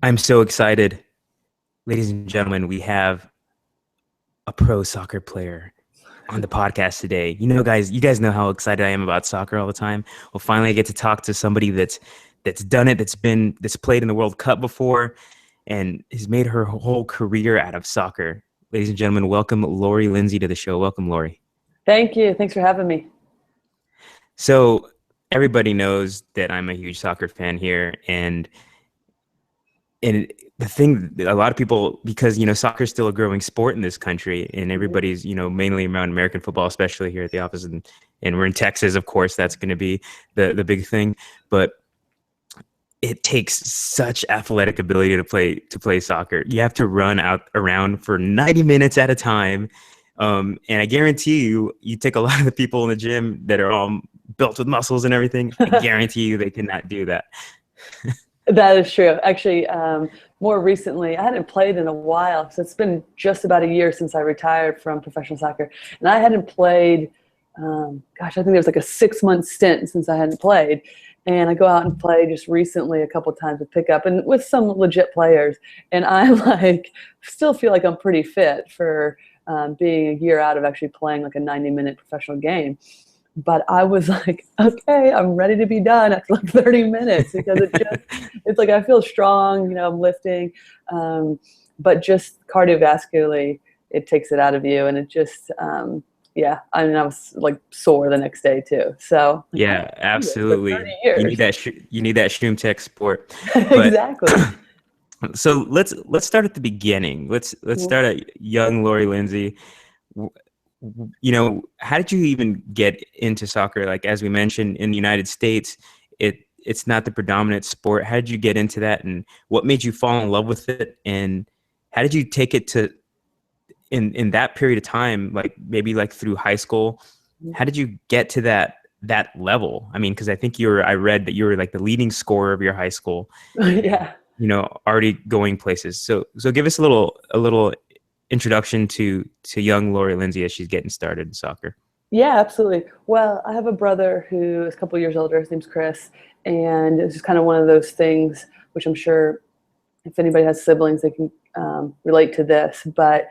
I'm so excited. Ladies and gentlemen, we have a pro soccer player on the podcast today. Guys, you guys know how excited I am about soccer all the time. Well, finally I get to talk to somebody that's done it, that's played in the World Cup before and has made her whole career out of soccer. Ladies and gentlemen, welcome Lori Lindsey to the show. Welcome, Lori. Thank you. Thanks for having me. So everybody knows that I'm a huge soccer fan here, and the thing, a lot of people, because soccer is still a growing sport in this country, and Mhm. everybody's mainly around American football, especially here at the office, and we're in Texas, of course. That's going to be the big thing. But it takes such athletic ability to play soccer. You have to run out around for 90 minutes at a time. And I guarantee you take a lot of the people in the gym that are all built with muscles and everything. I guarantee you they cannot do that. That is true. Actually, more recently, I hadn't played in a while. So it's been just about a year since I retired from professional soccer. And I hadn't played, I think there was like a 6-month stint since I hadn't played. And I go out and play just recently a couple of times with pickup and with some legit players. And I still feel like I'm pretty fit for being a year out of actually playing like a 90-minute professional game. But I was like, okay, I'm ready to be done after like 30 minutes because it's like I feel strong, I'm lifting, but just cardiovascularly, it takes it out of you. And it just, yeah, I mean, I was like sore the next day too. So like, I Yeah, can do this for 30 absolutely. You need years. that Shroom Tech sport. But Exactly. so let's start at the beginning. Let's start at young Lori Lindsey. W- how did you even get into soccer? Like, as we mentioned, in the United States, it's not the predominant sport. How did you get into that, and what made you fall in love with it? And how did you take it to in that period of time, like maybe like through high school? How did you get to that level? I mean, because I read that you were like the leading scorer of your high school, and Yeah. already going places. So give us a little introduction to young Lori Lindsey as she's getting started in soccer. Yeah, absolutely. Well, I have a brother who is a couple years older. His name's Chris. And it's just kind of one of those things, which I'm sure if anybody has siblings, they can relate to this. But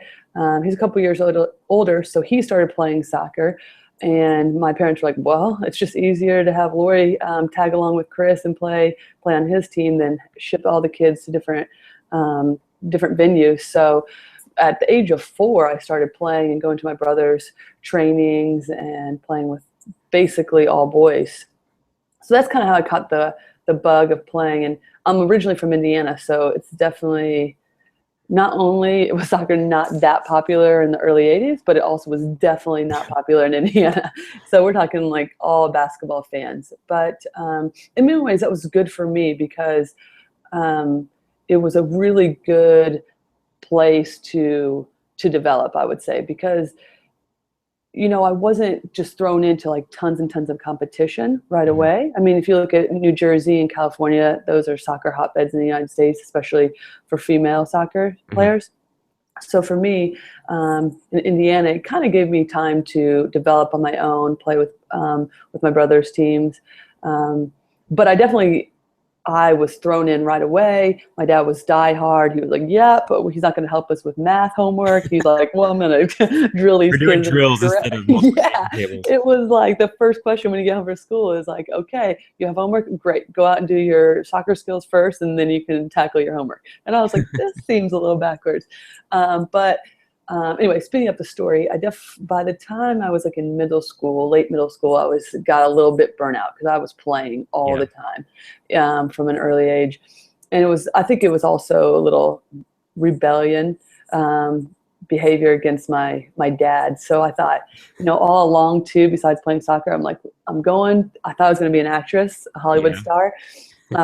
he's a couple years older, so he started playing soccer. And my parents were like, "Well, it's just easier to have Lori tag along with Chris and play on his team than ship all the kids to different venues." So at the age of 4, I started playing and going to my brother's trainings and playing with basically all boys. So that's kind of how I caught the bug of playing. And I'm originally from Indiana, so it's definitely not only was soccer not that popular in the early 80s, but it also was definitely not popular in Indiana. So we're talking like all basketball fans. But in many ways, that was good for me because it was a really good place to develop, I would say, because I wasn't just thrown into like tons and tons of competition right Mhm. away. I mean, if you look at New Jersey and California, those are soccer hotbeds in the United States, especially for female soccer Mhm. players. So for me, in Indiana, it kind of gave me time to develop on my own, play with my brother's teams. But I was thrown in right away. My dad was diehard. He was like, "Yeah, but he's not going to help us with math homework." He's like, "Well, I'm going to drill We're these doing kids." drills instead of Yeah, multiplication tables. it was like the first question when you get home from school is like, "Okay, you have homework. Great, go out and do your soccer skills first, and then you can tackle your homework." And I was like, "This seems a little backwards," but anyway, speeding up the story, by the time I was like in late middle school, got a little bit burnout because I was playing all Yeah. the time from an early age, and I think it was also a little rebellion behavior against my dad. So I thought, all along too, besides playing soccer, I'm like, I thought I was going to be an actress, a Hollywood Yeah. star,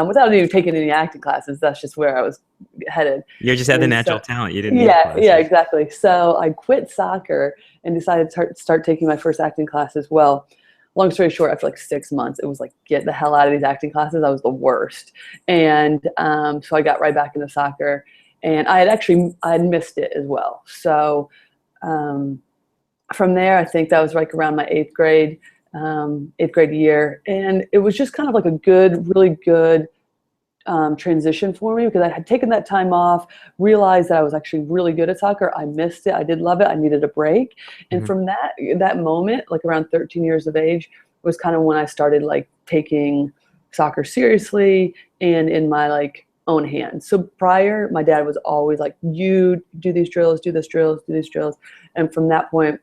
without even taking any acting classes. That's just where I was headed. You just had the And natural so, talent. You didn't need yeah, classes. exactly. So I quit soccer and decided to start taking my first acting classes. Well, long story short, after like 6 months, it was like, get the hell out of these acting classes. I was the worst. And so I got right back into soccer. And I had missed it as well. So um, from there, I think that was like around my eighth grade year. And it was just kind of like a really good transition for me because I had taken that time off, realized that I was actually really good at soccer. I missed it. I did love it. I needed a break. And from that moment, like around 13 years of age, was kind of when I started like taking soccer seriously and in my like own hands. So prior, my dad was always like, you do these drills, do this drills, do these drills. And from that point,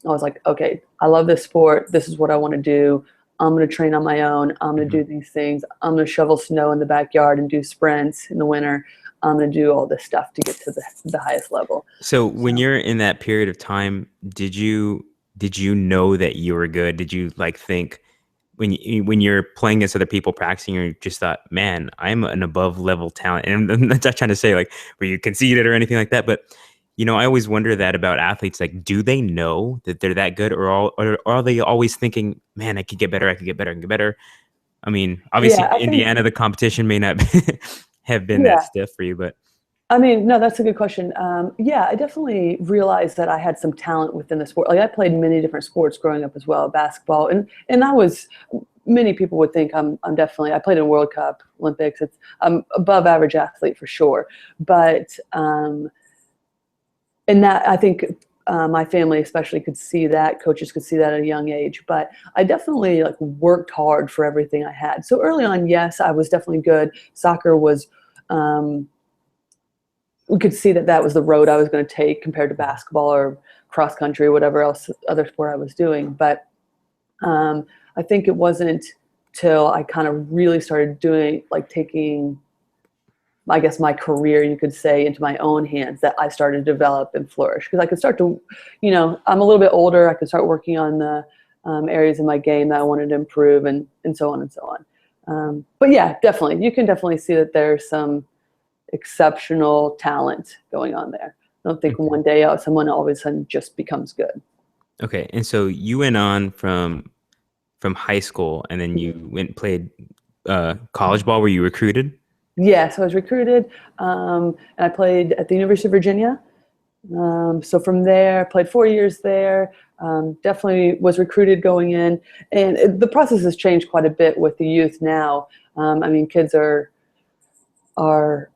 I was like, okay, I love this sport. This is what I want to do. I'm going to train on my own. I'm going to do these things. I'm going to shovel snow in the backyard and do sprints in the winter. I'm going to do all this stuff to get to the highest level. So when you're in that period of time, did you know that you were good? Did you like think when you're playing against other people practicing, you just thought, man, I'm an above level talent? And I'm not trying to say like were you conceited or anything like that, but you know, I always wonder that about athletes. Like, do they know that they're that good, or are they always thinking, man, I could get better, I could get better, I can get better? I mean, obviously, Yeah, in Indiana, the competition may not have been that yeah. stiff for you, but I mean, no, that's a good question. Yeah, I definitely realized that I had some talent within the sport. Like I played many different sports growing up as well, basketball, and I was. Many people would think I'm definitely. I played in World Cup, Olympics. I'm above average athlete for sure, but. And that I think my family especially could see that, coaches could see that at a young age, but I definitely like worked hard for everything I had. So early on, yes, I was definitely good. Soccer was, we could see that was the road I was going to take compared to basketball or cross country, whatever else other sport I was doing. But I think it wasn't till I kind of really started doing like taking I guess my career, you could say, into my own hands that I started to develop and flourish because I could start to, I'm a little bit older. I could start working on the areas of my game that I wanted to improve and so on and so on. But yeah, definitely. You can definitely see that there's some exceptional talent going on there. I don't think one day someone all of a sudden just becomes good. okay. And so you went on from high school, and then you went and played college ball. Were you recruited? Yeah, so I was recruited, and I played at the University of Virginia. So from there, played 4 years there. Definitely was recruited going in, and the process has changed quite a bit with the youth now. I mean, kids are what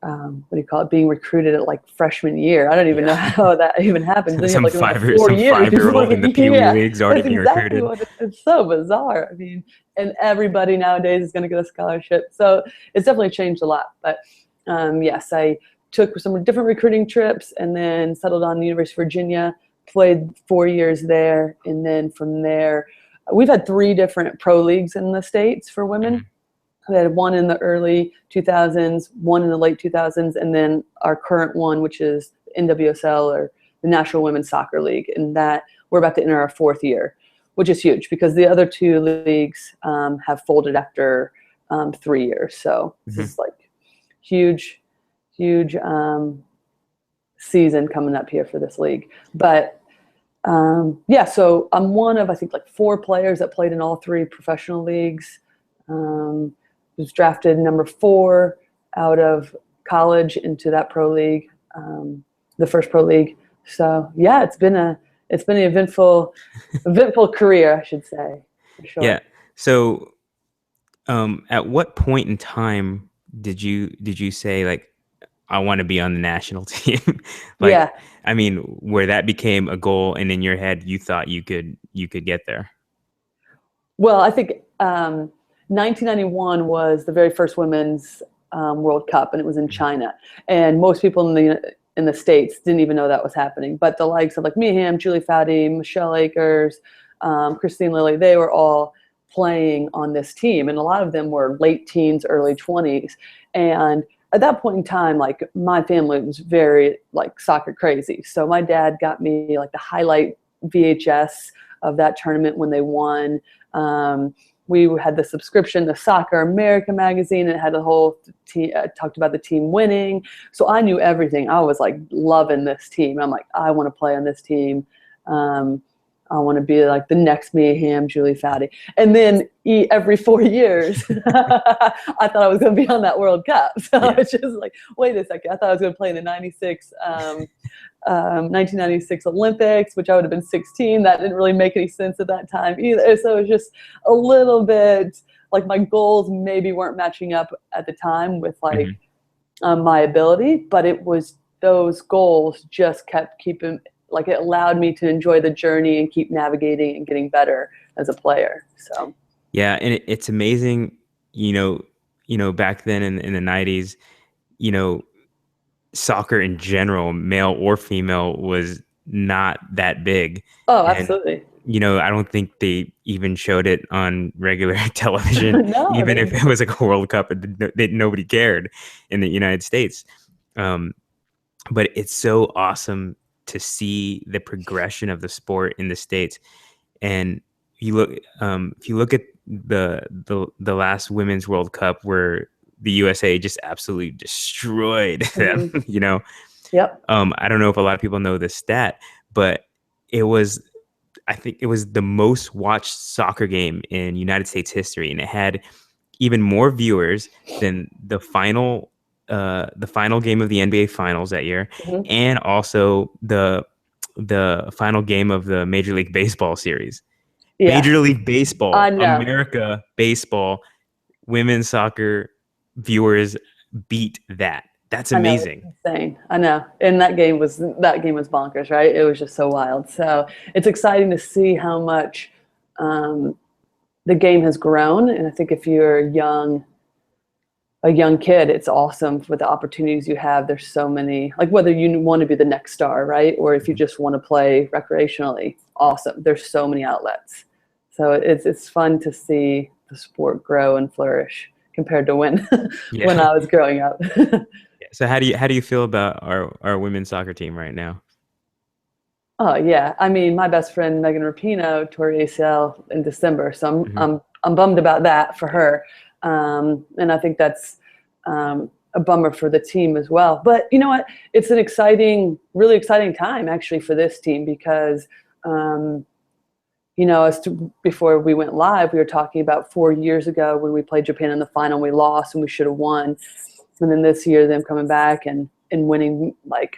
do you call it? Being recruited at like freshman year. I don't even know how that even happens. Then you have like another 4 years. 5-year-old in the Pee Wee leagues already that's being exactly recruited. It's so bizarre. I mean, and everybody nowadays is going to get a scholarship. So it's definitely changed a lot. But yes, I took some different recruiting trips and then settled on the University of Virginia, played 4 years there. And then from there, we've had 3 different pro leagues in the States for women. We had one in the early 2000s, one in the late 2000s, and then our current one, which is NWSL, or the National Women's Soccer League. And that we're about to enter our 4th year, which is huge because the other 2 leagues have folded after 3 years. So this is like huge season coming up here for this league. But yeah, so I'm one of, I think, like 4 players that played in all 3 professional leagues. Was drafted number 4 out of college into that pro league, the first pro league. So yeah, it's been an eventful career, I should say, for sure. Yeah. So, at what point in time did you say like, I want to be on the national team? Like, Yeah. I mean, where that became a goal, and in your head you thought you could get there. Well, I think 1991 was the very first women's World Cup, and it was in China. And most people in the States didn't even know that was happening. But the likes of like Miham, Julie Foudy, Michelle Akers, Christine Lilly, they were all playing on this team, and a lot of them were late teens, early 20s. And at that point in time, like my family was very like soccer crazy. So my dad got me like the highlight VHS of that tournament when they won. We had the subscription to Soccer America magazine. It had a whole team, talked about the team winning. So I knew everything. I was like loving this team. I'm like, I want to play on this team. I want to be like the next Mia Hamm, Julie Foudy. And then every 4 years, I thought I was going to be on that World Cup. So I was just like, wait a second. I thought I was going to play in the 1996 Olympics, which I would have been 16. That didn't really make any sense at that time either. So it was just a little bit like my goals maybe weren't matching up at the time with like Mhm. my ability, but it was those goals just kept keeping, like it allowed me to enjoy the journey and keep navigating and getting better as a player. So Yeah, and it's amazing, back then in the 90s, you know, soccer in general, male or female, was not that big. oh, And, absolutely. I don't think they even showed it on regular television, No, even they if it was like a World Cup that nobody cared in the United States. Um, but it's so awesome to see the progression of the sport in the States. And if you look at the last Women's World Cup, where the USA just absolutely destroyed them, mhm. Yep. I don't know if a lot of people know this stat, but it was I think it was the most watched soccer game in United States history, and it had even more viewers than the final game of the NBA Finals that year, Mhm. and also the final game of the Major League Baseball series. Yeah, Major League I Baseball, know. America baseball, women's soccer viewers beat that. That's I know, it's amazing. insane. I know. And that game was bonkers, right? It was just so wild. So it's exciting to see how much um, the game has grown. And I think if you're a young kid, it's awesome with the opportunities you have. There's so many, like whether you want to be the next star, right? Or if you Mhm. just want to play recreationally, awesome. There's so many outlets. So it's fun to see the sport grow and flourish compared to when when Yeah. I was growing up. So how do you feel about our women's soccer team right now? Oh yeah, I mean, my best friend Megan Rapinoe tore ACL in December, so I'm Mhm. I'm I'm bummed about that for her, and I think that's a bummer for the team as well. But you know what? It's an exciting, really exciting time actually for this team because um, before we went live, we were talking about 4 years ago when we played Japan in the final, we lost and we should have won, and then this year them coming back and winning like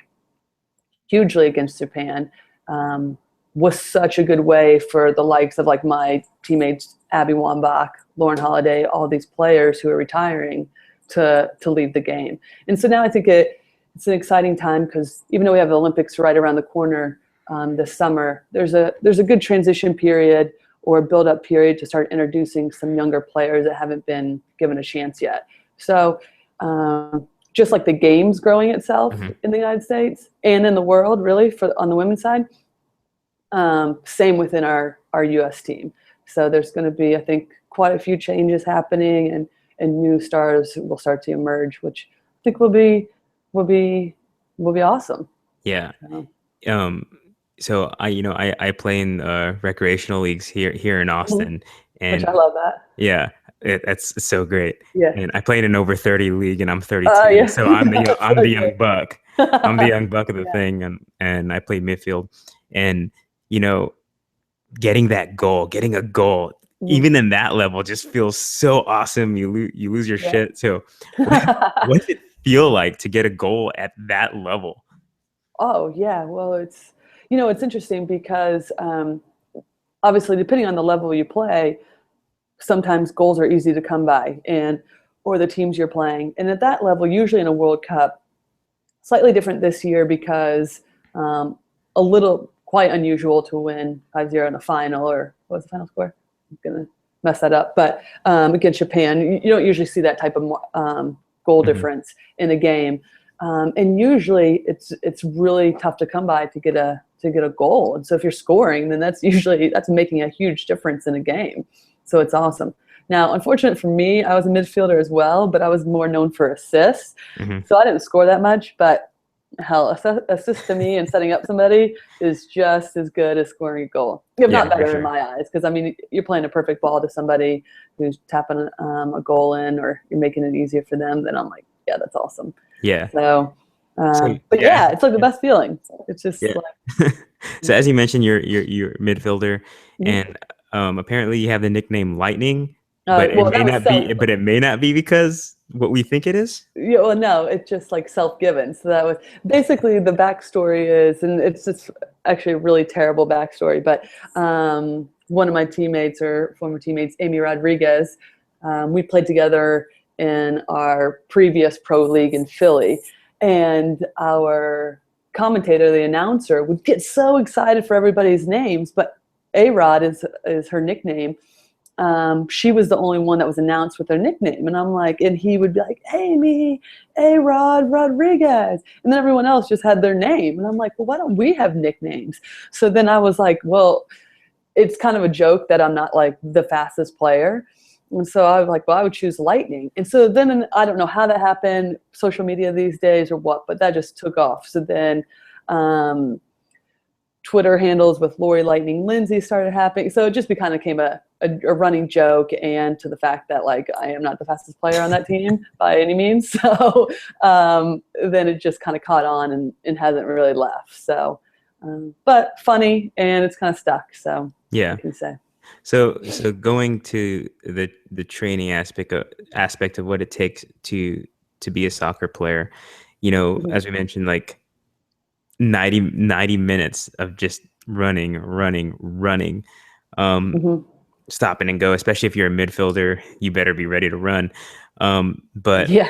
hugely against Japan, um, was such a good way for the likes of like my teammates Abby Wambach, Lauren Holiday, all these players who are retiring to leave the game. And so now I think it's an exciting time because even though we have the Olympics right around the corner this summer, there's a good transition period or build up period to start introducing some younger players that haven't been given a chance yet. So just like the game's growing itself Mhm. in the United States and in the world, really, for on the women's side. Same within our U.S. team. So there's going to be, I think, quite a few changes happening, and new stars will start to emerge, which I think will be awesome. Yeah. So, Um, so I play in recreational leagues here in mhm. Austin, Which I and love that. yeah, that's so great. Yeah. And I played in over 30 league, and I'm 32, Yeah. so That's I'm so the young great. buck. I'm the young buck of the Yeah. thing, and I play midfield, and you know, getting a goal, Mhm. even in that level, just feels so awesome. You lose your Yeah. shit. So, what what does it feel like to get a goal at that level? Oh yeah. Well, it's interesting because obviously, depending on the level you play, sometimes goals are easy to come by, and or the teams you're playing. And at that level, usually in a World Cup, slightly different this year because um, a little quite unusual to win 5-0 in a final, or what was the final score? I'm gonna mess that up, but against Japan, you don't usually see that type of goal Mhm. difference in a game, and usually it's really tough to come by to get a goal. And so if you're scoring, then that's making a huge difference in a game. So it's awesome. Now, unfortunate for me, I was a midfielder as well, but I was more known for assists. Mhm. So I didn't score that much, but hell, assist to me and setting up somebody is just as good as scoring a goal, if Yeah, not for better in sure. my eyes. Because I mean, you're playing a perfect ball to somebody who's tapping a goal in, or you're making it easier for them. Then I'm like, yeah, that's awesome. Yeah. So, So but yeah, yeah, it's like the best feeling. It's just yeah. like, So as you mentioned, you're a midfielder, mhm. and apparently you have the nickname Lightning, but it Well, may that was not be. But it may not be because what we think it is. yeah, well, no, it's just like self-given. So that was basically the backstory is, and it's just actually a really terrible backstory. But one of my teammates or former teammates, Amy Rodriguez, we played together in our previous pro league in Philly, and our commentator, the announcer, would get so excited for everybody's names, but A-Rod is her nickname. She was the only one that was announced with her nickname. And I'm like, and he would be like, Amy, A-Rod Rodriguez. And then everyone else just had their name. And I'm like, well, why don't we have nicknames? So then I was like, well, it's kind of a joke that I'm not like the fastest player. And so I was like, well, I would choose Lightning. And so then I don't know how that happened, social media these days or what, but that just took off. So then Twitter handles with Lori Lightning Lindsey started happening. So it just kind of became a running joke, and to the fact that like I am not the fastest player on that team by any means. So then it just kind of caught on and hasn't really left. So, but funny, and it's kind of stuck. So Yeah. I can say. So going to the training aspect of what it takes to be a soccer player, as we mentioned, like 90 minutes of just running, stopping and go. Especially if you're a midfielder, you better be ready to run. But yeah.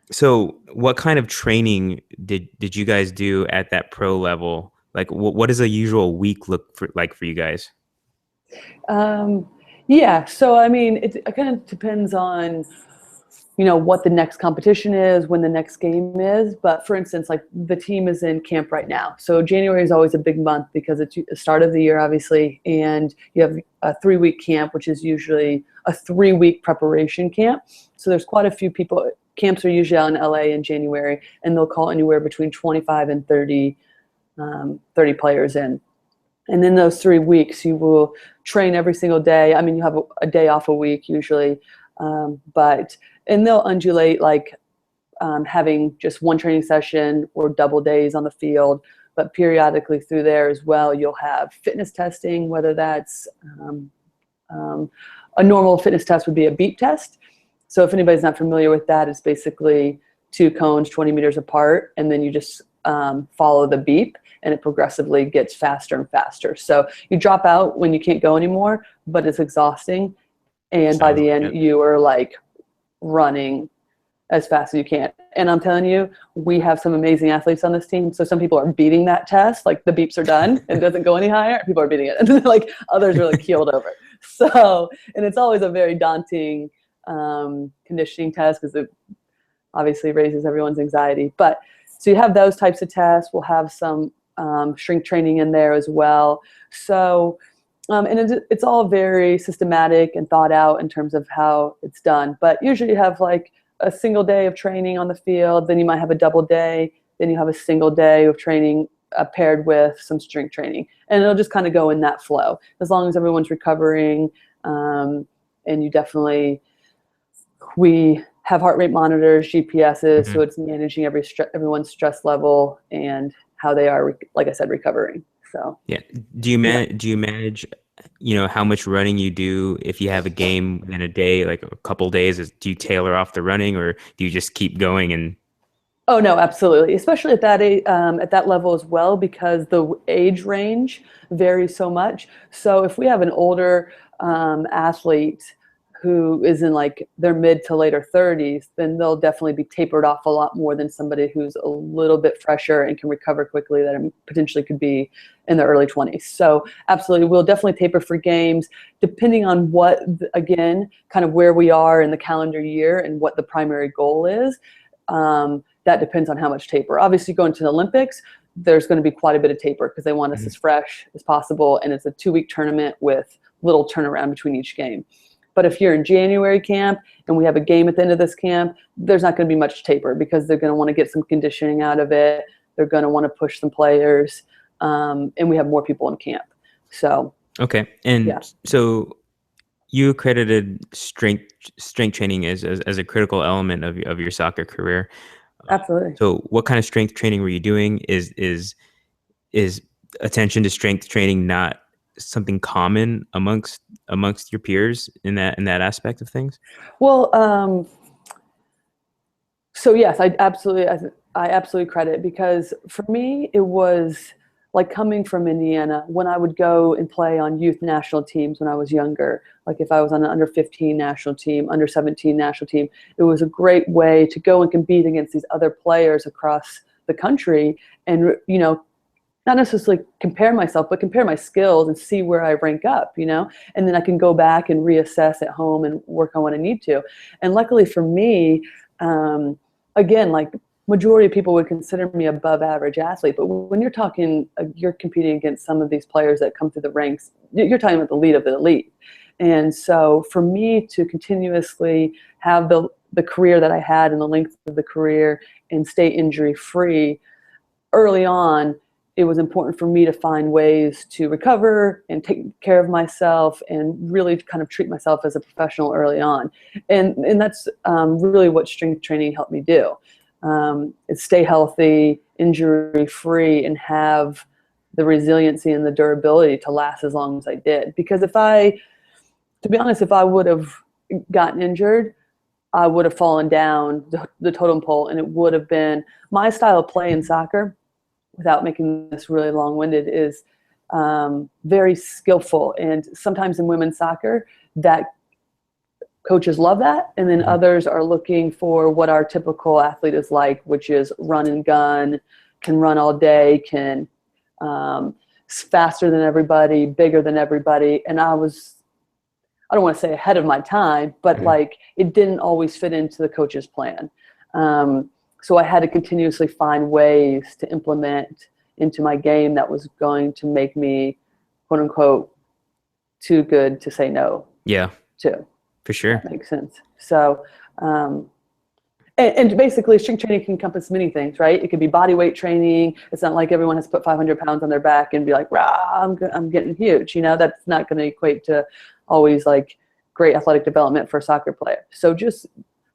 So what kind of training did you guys do at that pro level? Like, what does a usual week look like for you guys? Yeah. So, I mean, it kind of depends on, what the next competition is, when the next game is. But for instance, like the team is in camp right now. So January is always a big month because it's the start of the year, obviously. And you have a 3-week camp, which is usually a 3-week preparation camp. So there's quite a few people. Camps are usually out in LA in January, and they'll call anywhere between 25 and 30 players in. And in those 3 weeks, you will train every single day. I mean, you have a day off a week usually, and they'll undulate like having just one training session or double days on the field. But periodically through there as well, you'll have fitness testing, whether that's a normal fitness test would be a beep test. So if anybody's not familiar with that, it's basically 2 cones 20 meters apart, and then you just follow the beep, and it progressively gets faster and faster. So you drop out when you can't go anymore, but it's exhausting. And by the end, you are like running as fast as you can. And I'm telling you, we have some amazing athletes on this team. So some people are beating that test, like the beeps are done and it doesn't go any higher. People are beating it. And then like others are like keeled over. So, and it's always a very daunting conditioning test because it obviously raises everyone's anxiety. But so you have those types of tests. We'll have some strength training in there as well. So, and it's all very systematic and thought out in terms of how it's done. But usually you have like a single day of training on the field, then you might have a double day, then you have a single day of training paired with some strength training. And it'll just kind of go in that flow as long as everyone's recovering. And you definitely, we have heart rate monitors, GPSs, so it's managing everyone's stress level and how they are, like I said, recovering. So yeah. Do you manage, how much running you do if you have a game in a day, like a couple days? Do you tailor off the running, or do you just keep going? And oh no, absolutely, especially at that level as well, because the age range varies so much. So if we have an older athlete who is in like their mid to later 30s, then they'll definitely be tapered off a lot more than somebody who's a little bit fresher and can recover quickly that potentially could be in the early 20s. So absolutely, we'll definitely taper for games depending on what, again, kind of where we are in the calendar year and what the primary goal is. That depends on how much taper. Obviously, going to the Olympics, there's going to be quite a bit of taper because they want us as fresh as possible, and it's a 2-week tournament with little turnaround between each game. But if you're in January camp and we have a game at the end of this camp, there's not going to be much taper because they're going to want to get some conditioning out of it. They're going to want to push some players, and we have more people in camp. So okay, and so you accredited strength training as a critical element of your soccer career. Absolutely. So what kind of strength training were you doing? Is attention to strength training not something common amongst your peers in that aspect of things? Well, so yes, I absolutely credit, because for me it was, like coming from Indiana, when I would go and play on youth national teams when I was younger, like if I was on an under 15 national team, under 17 national team, it was a great way to go and compete against these other players across the country and, you know, not necessarily compare myself, but compare my skills and see where I rank up, you know, and then I can go back and reassess at home and work on what I need to. And luckily for me, again, like majority of people would consider me above average athlete, but when you're talking, you're competing against some of these players that come through the ranks, you're talking about the elite of the elite. And so for me to continuously have the career that I had and the length of the career and stay injury free early on, it was important for me to find ways to recover and take care of myself and really kind of treat myself as a professional early on. And that's really what strength training helped me do. Is stay healthy, injury free, and have the resiliency and the durability to last as long as I did. Because to be honest, if I would have gotten injured, I would have fallen down the totem pole, and it would have been my style of play in soccer, without making this really long-winded, is very skillful. And sometimes in women's soccer, that coaches love that, and then others are looking for what our typical athlete is like, which is run and gun, can run all day, can faster than everybody, bigger than everybody. And I don't want to say ahead of my time, but like it didn't always fit into the coach's plan. So I had to continuously find ways to implement into my game that was going to make me, quote unquote, too good to say no. Yeah. To. For sure. That makes sense. So, and basically strength training can encompass many things, right? It could be body weight training. It's not like everyone has to put 500 pounds on their back and be like, rah, I'm getting huge. You know, that's not going to equate to always like great athletic development for a soccer player. So just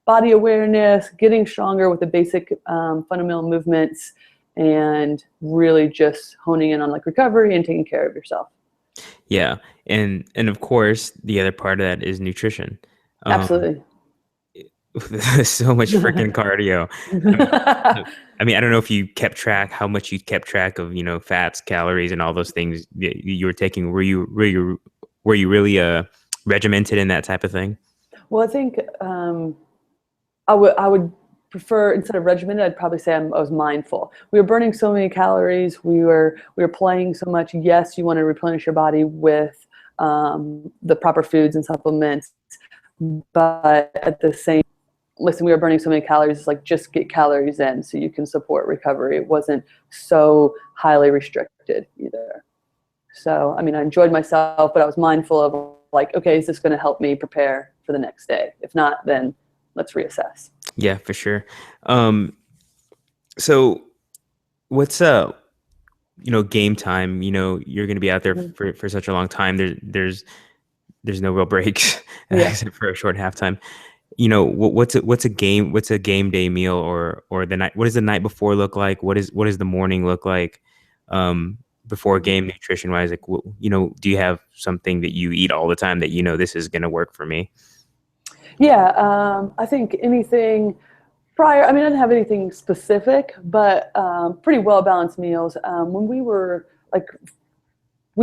body awareness, getting stronger with the basic fundamental movements, and really just honing in on like recovery and taking care of yourself. Yeah. And of course, the other part of that is nutrition. Absolutely. So much freaking cardio. I mean, I don't know if you kept track, how much you kept track of, you know, fats, calories, and all those things you were taking. Were you really regimented in that type of thing? Well, I think I would prefer, instead of regimented, I'd probably say I was mindful. We were burning so many calories. We were playing so much. Yes, you want to replenish your body with the proper foods and supplements, but at the same, listen, we were burning so many calories. It's like, just get calories in so you can support recovery. It wasn't so highly restricted either. So, I mean, I enjoyed myself, but I was mindful of like, okay, is this going to help me prepare for the next day? If not, then let's reassess. Yeah, for sure. So what's game time, you know, you're going to be out there for such a long time. There's no real breaks except for a short halftime. You know, what's a game day meal or the night? What does the night before look like? What does the morning look like? Before game, nutrition wise, like, you know, do you have something that you eat all the time that, you know, this is going to work for me? Yeah. I think anything prior, I mean, I didn't have anything specific, but pretty well-balanced meals. When we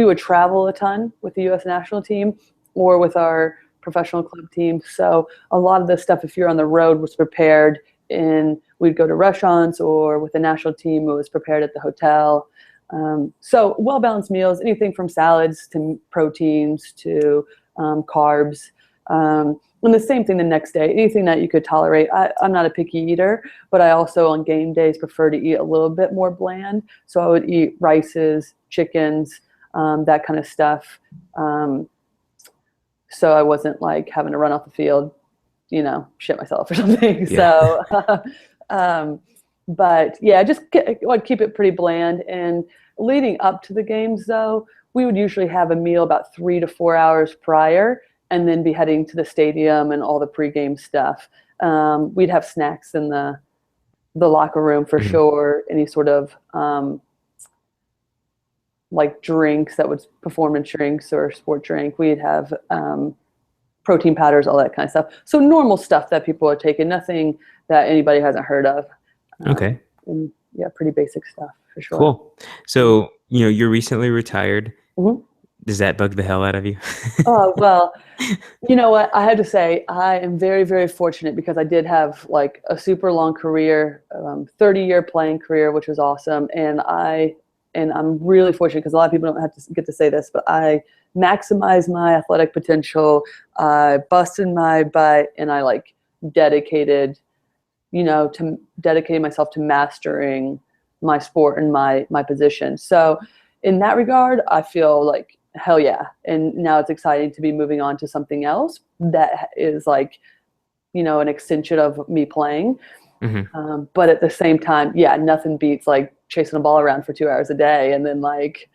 would travel a ton with the U.S. national team or with our professional club team. So a lot of the stuff, if you're on the road, was prepared we'd go to restaurants, or with the national team, it was prepared at the hotel. So well-balanced meals, anything from salads to proteins to carbs. And the same thing the next day, anything that you could tolerate. I'm not a picky eater, but I also on game days prefer to eat a little bit more bland. So I would eat rices, chickens, that kind of stuff. So I wasn't like having to run off the field, you know, shit myself or something. Yeah. So, but yeah, I'd keep it pretty bland. And leading up to the games, though, we would usually have a meal about 3 to 4 hours prior, and then be heading to the stadium and all the pregame stuff. We'd have snacks in the locker room for sure. Any sort of like drinks that was performance drinks or sport drink. We'd have protein powders, all that kind of stuff. So normal stuff that people are taking, nothing that anybody hasn't heard of. Okay. And yeah, pretty basic stuff for sure. Cool. So you're recently retired. Mhm. Does that bug the hell out of you? Oh, well, you know what? I have to say, I am very, very fortunate because I did have like a super long career, 30-year playing career, which was awesome. And I'm really fortunate because a lot of people don't have to get to say this, but I maximized my athletic potential. I busted my butt, and I like dedicated, to dedicating myself to mastering my sport and my position. So in that regard, I feel like hell yeah. And now it's exciting to be moving on to something else that is like, an extension of me playing. Hmm. But at the same time, yeah, nothing beats like chasing a ball around for 2 hours a day and then like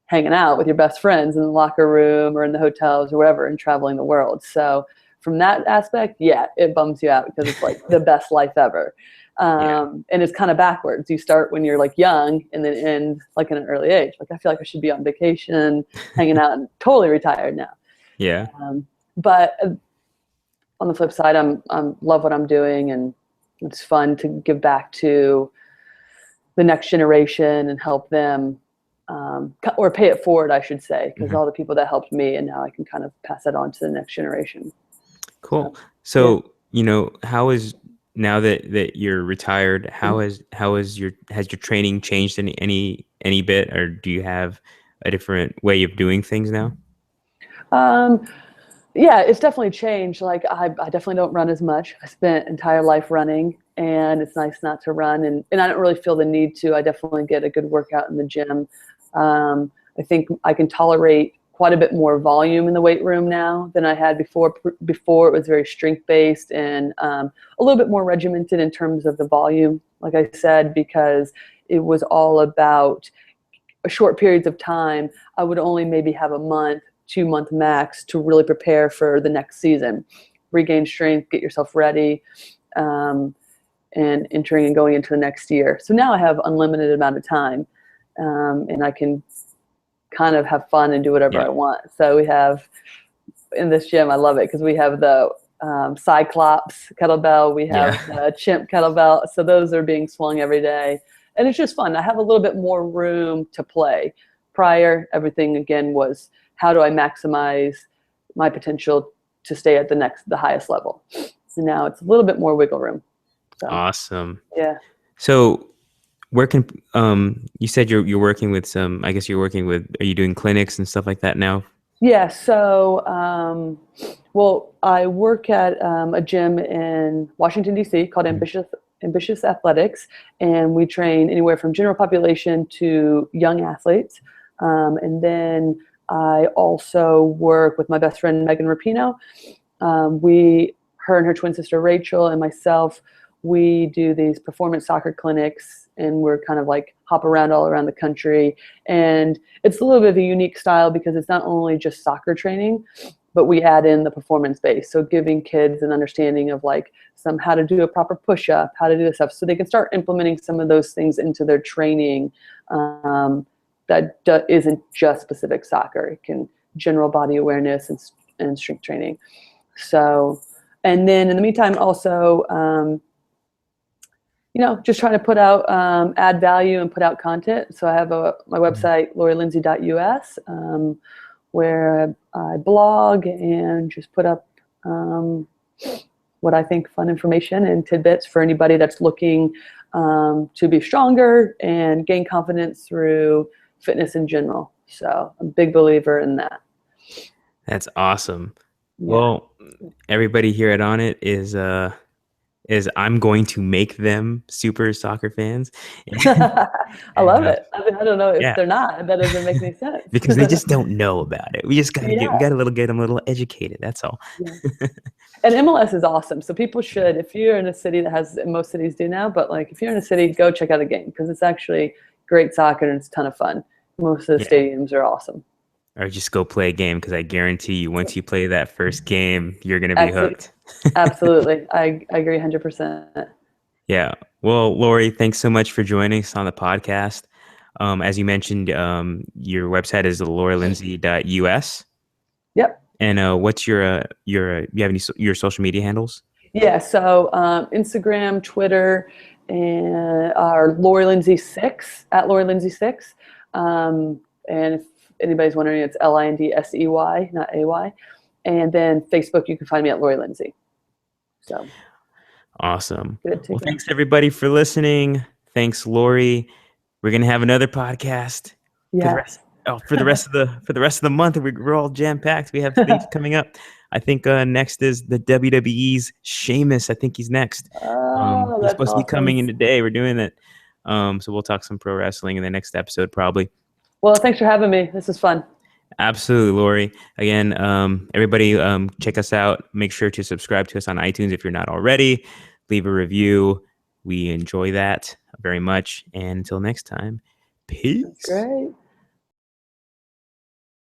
hanging out with your best friends in the locker room or in the hotels or whatever and traveling the world. So from that aspect, yeah, it bums you out because it's like the best life ever. Yeah. And it's kind of backwards. You start when you're like young and then end like in an early age. Like I feel like I should be on vacation, hanging out, and totally retired now. Yeah. But on the flip side, I'm love what I'm doing, and it's fun to give back to the next generation and help them, or pay it forward, I should say, because Hmm. all the people that helped me, and now I can kind of pass that on to the next generation. So, Cool. yeah. So, how is now that you're retired, has your training changed any bit, or do you have a different way of doing things now? Um, yeah, it's definitely changed. Like I definitely don't run as much. I spent entire life running, and it's nice not to run, and I don't really feel the need to. I definitely get a good workout in the gym. I think I can tolerate quite a bit more volume in the weight room now than I had before. Before it was very strength based and a little bit more regimented in terms of the volume, like I said, because it was all about short periods of time. I would only maybe have a month, 2 month max to really prepare for the next season, regain strength, get yourself ready, um, and entering and going into the next year. So now I have unlimited amount of time, and I can kind of have fun and do whatever Yeah. I want. So we have in this gym, I love it because we have the Cyclops kettlebell, we have Yeah. the Chimp kettlebell. So those are being swung every day. And it's just fun. I have a little bit more room to play. Prior, everything again was how do I maximize my potential to stay at the highest level. So now it's a little bit more wiggle room. So Awesome. yeah. So, where can you said you're working with some, I guess are you doing clinics and stuff like that now? Yeah, so, well, I work at a gym in Washington, D.C. called Mhm. Ambitious Athletics, and we train anywhere from general population to young athletes. And then I also work with my best friend, Megan Rapino. Her and her twin sister, Rachel, and myself, we do these performance soccer clinics, and we're kind of like hop around all around the country. And it's a little bit of a unique style because it's not only just soccer training, but we add in the performance base. So giving kids an understanding of like how to do a proper push-up, how to do this stuff, so they can start implementing some of those things into their training, that isn't just specific soccer. It can general body awareness and strength training. So, and then in the meantime, also, just trying to put out, add value and put out content. So I have my website, LoriLindsey.us, where I blog and just put up what I think fun information and tidbits for anybody that's looking to be stronger and gain confidence through fitness in general. So I'm a big believer in that. That's awesome. Yeah. Well, everybody here at On It is I'm going to make them super soccer fans. I And love it. I don't know if yeah, they're not. That doesn't make any sense. because they just don't know about it. We just got to we Yeah. got to get them a little educated. That's all. Yeah. And MLS is awesome. So people should, if you're in a city that has, most cities do now, but like if you're in a city, go check out a game because it's actually great soccer and it's a ton of fun. Most of the Yeah. stadiums are awesome. Or just go play a game because I guarantee you, once you play that first game, you're gonna be Absolutely. hooked. Absolutely. I agree 100%. Yeah. Well, Lori, thanks so much for joining us on the podcast. As you mentioned, your website is lauralindsey.us. Yep. And what's you have your social media handles? Yeah. So Instagram, Twitter, and our Lori Lindsey 6 at Lori Lindsey 6. And if anybody's wondering, it's Lindsey, not AY. And then Facebook, you can find me at Lori Lindsey. So awesome. good to Well, go. thanks everybody for listening. Thanks, Lori. We're gonna have another podcast for the rest of the month. We're all jam packed. We have things coming up. I think next is the WWE's Sheamus. I think he's next. Oh, He's that's supposed to be awesome. coming in today. We're doing it. So we'll talk some pro wrestling in the next episode, probably. Well, thanks for having me. This is fun. Absolutely, Lori. Again, everybody, check us out. Make sure to subscribe to us on iTunes if you're not already. Leave a review. We enjoy that very much. And until next time, peace. That's great.